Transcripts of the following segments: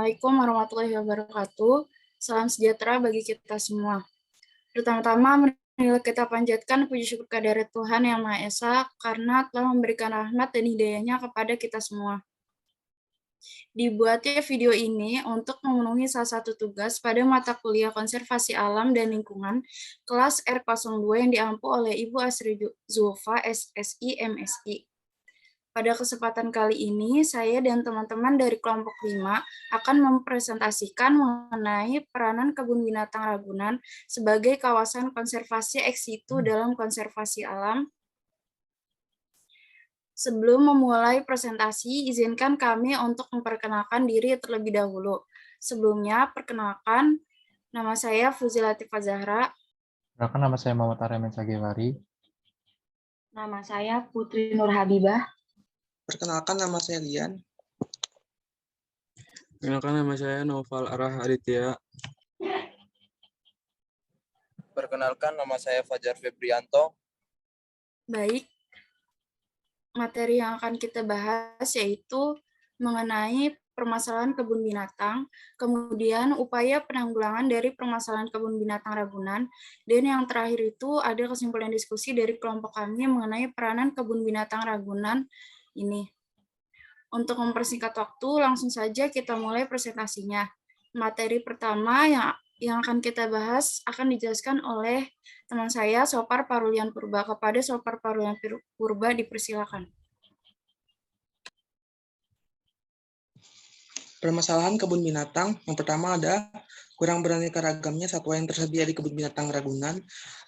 Assalamualaikum warahmatullahi wabarakatuh. Salam sejahtera bagi kita semua. Pertama-tama, marilah kita panjatkan puji syukur kehadirat Tuhan Yang Maha Esa karena telah memberikan rahmat dan hidayah-Nya kepada kita semua. Dibuatnya video ini untuk memenuhi salah satu tugas pada mata kuliah Konservasi Alam dan Lingkungan kelas R02 yang diampu oleh Ibu Asri Zulfa, SSI, MSI. Pada kesempatan kali ini, saya dan teman-teman dari kelompok 5 akan mempresentasikan mengenai peranan Kebun Binatang Ragunan sebagai kawasan konservasi ex situ dalam konservasi alam. Sebelum memulai presentasi, izinkan kami untuk memperkenalkan diri terlebih dahulu. Sebelumnya, perkenalkan, nama saya Fuzi Latifah Zahra. Perkenalkan, nama saya Muhammad Aryamin Sagivari. Nama saya Putri Nur Habibah. Perkenalkan, nama saya Lian. Perkenalkan, nama saya Noval Arah Aditya. Perkenalkan, nama saya Fajar Febrianto. Baik, materi yang akan kita bahas yaitu mengenai permasalahan kebun binatang, kemudian upaya penanggulangan dari permasalahan kebun binatang Ragunan, dan yang terakhir itu ada kesimpulan diskusi dari kelompok kami mengenai peranan kebun binatang Ragunan ini. Untuk mempersingkat waktu, langsung saja kita mulai presentasinya. Materi pertama yang akan kita bahas akan dijelaskan oleh teman saya, Sopar Parulian Purba. Kepada Sopar Parulian Purba, dipersilakan. Permasalahan kebun binatang, yang pertama ada kurang beraneka ragamnya satwa yang tersedia di kebun binatang Ragunan.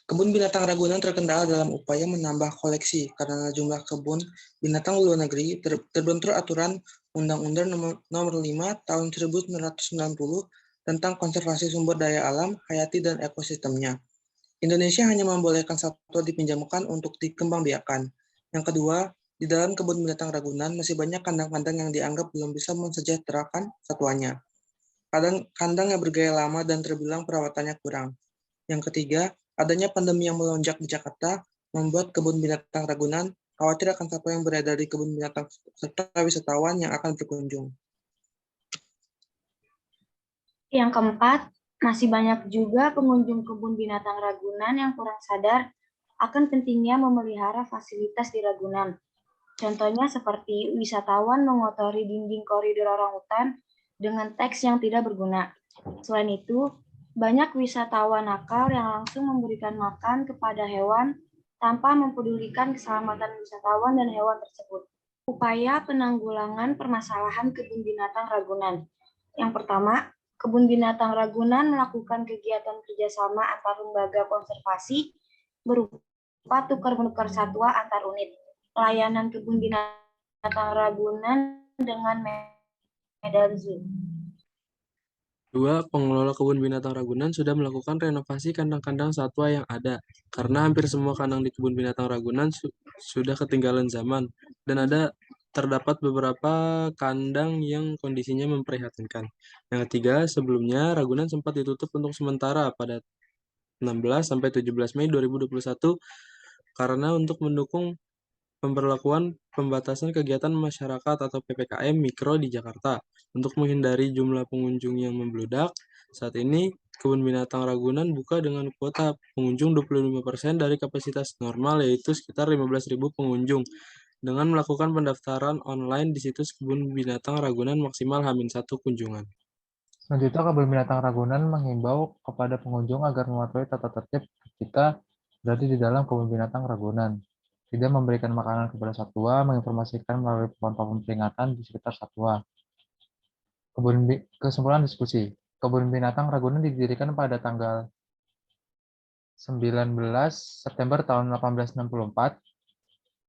Kebun binatang Ragunan terkendala dalam upaya menambah koleksi karena jumlah kebun binatang luar negeri terbentur aturan Undang-Undang Nomor 5 Tahun 1990 tentang konservasi sumber daya alam, hayati, dan ekosistemnya. Indonesia hanya membolehkan satwa dipinjamkan untuk dikembangbiakan. Yang kedua, di dalam kebun binatang Ragunan masih banyak kandang-kandang yang dianggap belum bisa mensejahterakan satwanya. Kandang yang bergaya lama dan terbilang perawatannya kurang. Yang ketiga, adanya pandemi yang melonjak di Jakarta membuat kebun binatang Ragunan khawatir akan satwa yang beredar di kebun binatang serta wisatawan yang akan berkunjung. Yang keempat, masih banyak juga pengunjung kebun binatang Ragunan yang kurang sadar akan pentingnya memelihara fasilitas di Ragunan. Contohnya seperti wisatawan mengotori dinding koridor orangutan dengan teks yang tidak berguna. Selain itu, banyak wisatawan nakal yang langsung memberikan makan kepada hewan tanpa mempedulikan keselamatan wisatawan dan hewan tersebut. Upaya penanggulangan permasalahan kebun binatang Ragunan. Yang pertama, Kebun Binatang Ragunan melakukan kegiatan kerjasama antar lembaga konservasi berupa tukar-menukar satwa antar unit. Layanan Kebun Binatang Ragunan dengan Medan Zoo. 2. Pengelola Kebun Binatang Ragunan sudah melakukan renovasi kandang-kandang satwa yang ada, karena hampir semua kandang di Kebun Binatang Ragunan sudah ketinggalan zaman, dan terdapat beberapa kandang yang kondisinya memprihatinkan. Yang ketiga, sebelumnya Ragunan sempat ditutup untuk sementara pada 16-17 Mei 2021 karena untuk mendukung pemberlakuan pembatasan kegiatan masyarakat atau PPKM Mikro di Jakarta. Untuk menghindari jumlah pengunjung yang membludak, saat ini Kebun Binatang Ragunan buka dengan kuota pengunjung 25% dari kapasitas normal, yaitu sekitar 15.000 pengunjung, dengan melakukan pendaftaran online di situs Kebun Binatang Ragunan maksimal H-1 kunjungan. Selanjutnya, Kebun Binatang Ragunan menghimbau kepada pengunjung agar mematuhi tata tertib ketika berada di dalam Kebun Binatang Ragunan. Tidak memberikan makanan kepada satwa, menginformasikan melalui papan-papan peringatan di sekitar satwa. Kesimpulan diskusi. Kebun Binatang Ragunan didirikan pada tanggal 19 September tahun 1864.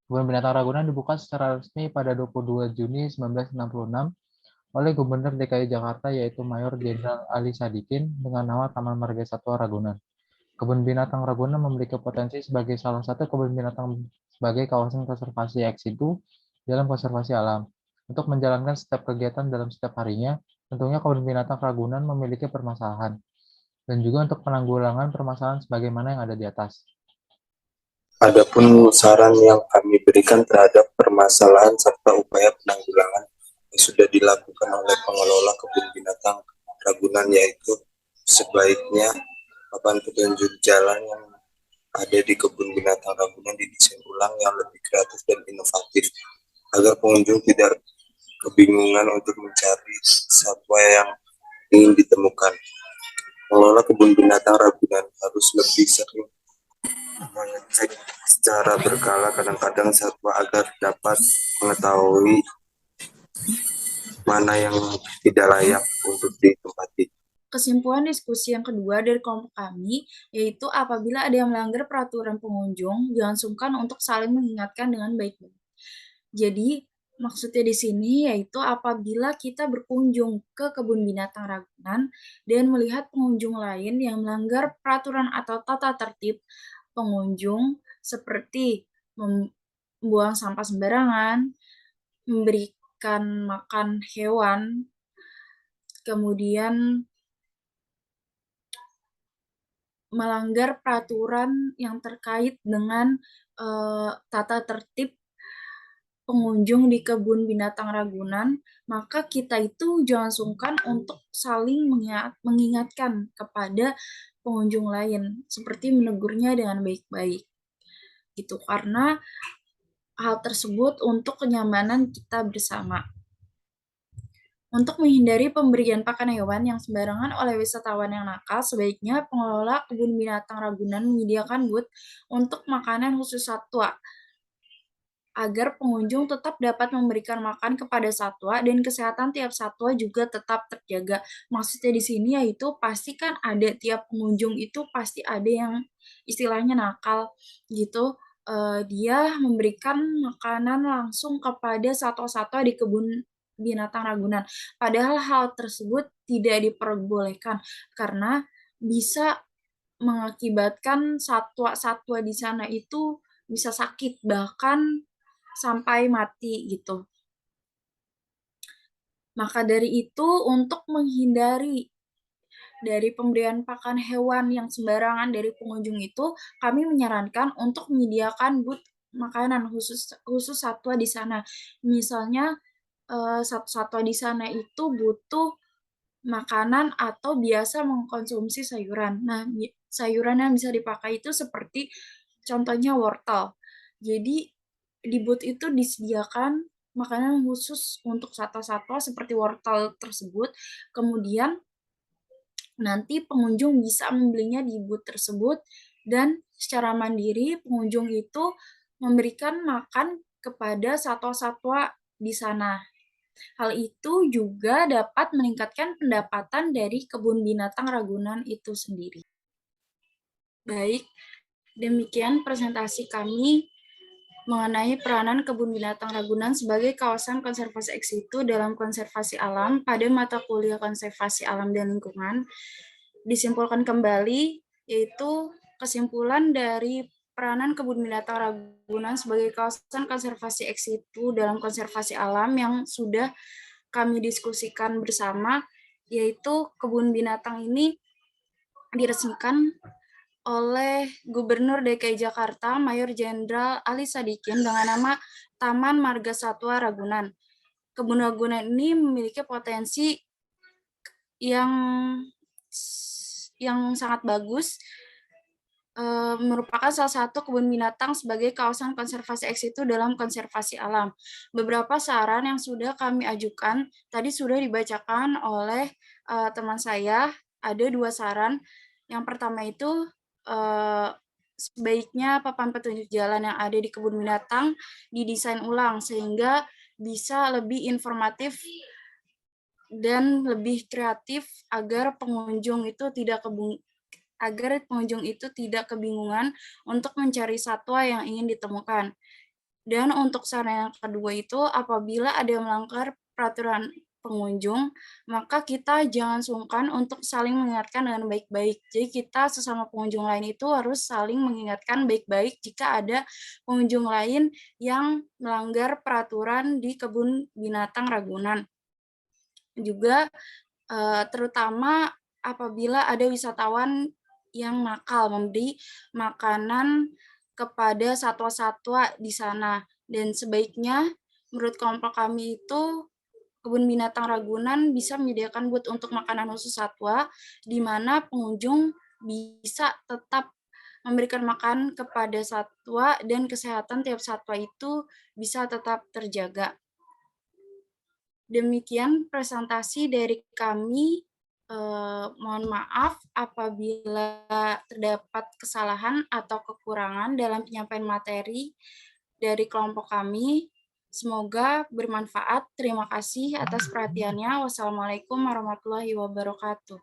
Kebun Binatang Ragunan dibuka secara resmi pada 22 Juni 1966 oleh Gubernur DKI Jakarta yaitu Mayor Jenderal Ali Sadikin dengan nama Taman Marga Satwa Ragunan. Kebun Binatang Ragunan memiliki potensi sebagai salah satu kebun binatang sebagai kawasan konservasi ex situ dalam konservasi alam. Untuk menjalankan setiap kegiatan dalam setiap harinya, tentunya Kebun Binatang Ragunan memiliki permasalahan, dan juga untuk penanggulangan permasalahan sebagaimana yang ada di atas. Adapun saran yang kami berikan terhadap permasalahan serta upaya penanggulangan yang sudah dilakukan oleh pengelola kebun binatang Ragunan, yaitu sebaiknya papan petunjuk jalan yang ada di kebun binatang Ragunan didesain ulang yang lebih kreatif dan inovatif agar pengunjung tidak kebingungan untuk mencari satwa yang ingin ditemukan. Pengelola kebun binatang Ragunan harus lebih sering mengecek secara berkala kadang-kadang satwa agar dapat mengetahui mana yang tidak layak untuk ditempati. Kesimpulan diskusi yang kedua dari kelompok kami, yaitu apabila ada yang melanggar peraturan pengunjung, jangan sungkan untuk saling mengingatkan dengan baik-baik. Jadi, maksudnya di sini yaitu apabila kita berkunjung ke kebun binatang Ragunan dan melihat pengunjung lain yang melanggar peraturan atau tata tertib pengunjung seperti membuang sampah sembarangan, memberikan makan hewan, kemudian melanggar peraturan yang terkait dengan tata tertib pengunjung di kebun binatang Ragunan, maka kita itu jangan sungkan untuk saling mengingatkan kepada pengunjung lain, seperti menegurnya dengan baik-baik. Gitu, karena hal tersebut untuk kenyamanan kita bersama. Untuk menghindari pemberian pakan hewan yang sembarangan oleh wisatawan yang nakal, sebaiknya pengelola kebun binatang Ragunan menyediakan booth untuk makanan khusus satwa, agar pengunjung tetap dapat memberikan makan kepada satwa dan kesehatan tiap satwa juga tetap terjaga. Maksudnya di sini yaitu pasti kan ada tiap pengunjung itu pasti ada yang istilahnya nakal gitu. Dia memberikan makanan langsung kepada satwa-satwa di kebun binatang Ragunan. Padahal hal tersebut tidak diperbolehkan karena bisa mengakibatkan satwa-satwa di sana itu bisa sakit bahkan sampai mati gitu. Maka dari itu untuk menghindari dari pemberian pakan hewan yang sembarangan dari pengunjung itu, kami menyarankan untuk menyediakan booth makanan khusus satwa di sana. Misalnya satwa di sana itu butuh makanan atau biasa mengkonsumsi sayuran. Nah, sayuran yang bisa dipakai itu seperti contohnya wortel. Jadi di booth itu disediakan makanan khusus untuk satwa-satwa seperti wortel tersebut. Kemudian nanti pengunjung bisa membelinya di booth tersebut dan secara mandiri pengunjung itu memberikan makan kepada satwa-satwa di sana. Hal itu juga dapat meningkatkan pendapatan dari kebun binatang Ragunan itu sendiri. Baik, demikian presentasi kami mengenai peranan kebun binatang Ragunan sebagai kawasan konservasi ex situ dalam konservasi alam pada mata kuliah konservasi alam dan lingkungan. Disimpulkan kembali, yaitu kesimpulan dari peranan kebun binatang Ragunan sebagai kawasan konservasi ex situ dalam konservasi alam yang sudah kami diskusikan bersama, yaitu kebun binatang ini diresmikan oleh Gubernur DKI Jakarta Mayor Jenderal Ali Sadikin dengan nama Taman Marga Satwa Ragunan. Kebun Ragunan ini memiliki potensi yang sangat bagus, merupakan salah satu kebun binatang sebagai kawasan konservasi ex situ dalam konservasi alam. Beberapa saran yang sudah kami ajukan tadi sudah dibacakan oleh teman saya. Ada 2 saran. Yang pertama itu sebaiknya papan petunjuk jalan yang ada di kebun binatang didesain ulang sehingga bisa lebih informatif dan lebih kreatif agar pengunjung itu tidak kebingungan untuk mencari satwa yang ingin ditemukan. Dan untuk saran yang kedua itu, apabila ada yang melanggar peraturan pengunjung, maka kita jangan sungkan untuk saling mengingatkan dengan baik-baik. Jadi kita sesama pengunjung lain itu harus saling mengingatkan baik-baik jika ada pengunjung lain yang melanggar peraturan di kebun binatang Ragunan. Juga terutama apabila ada wisatawan yang nakal memberi makanan kepada satwa-satwa di sana. Dan sebaiknya menurut kelompok kami itu Kebun Binatang Ragunan bisa menyediakan booth untuk makanan khusus satwa, di mana pengunjung bisa tetap memberikan makan kepada satwa dan kesehatan tiap satwa itu bisa tetap terjaga. Demikian presentasi dari kami. Mohon maaf apabila terdapat kesalahan atau kekurangan dalam penyampaian materi dari kelompok kami. Semoga bermanfaat. Terima kasih atas perhatiannya. Wassalamualaikum warahmatullahi wabarakatuh.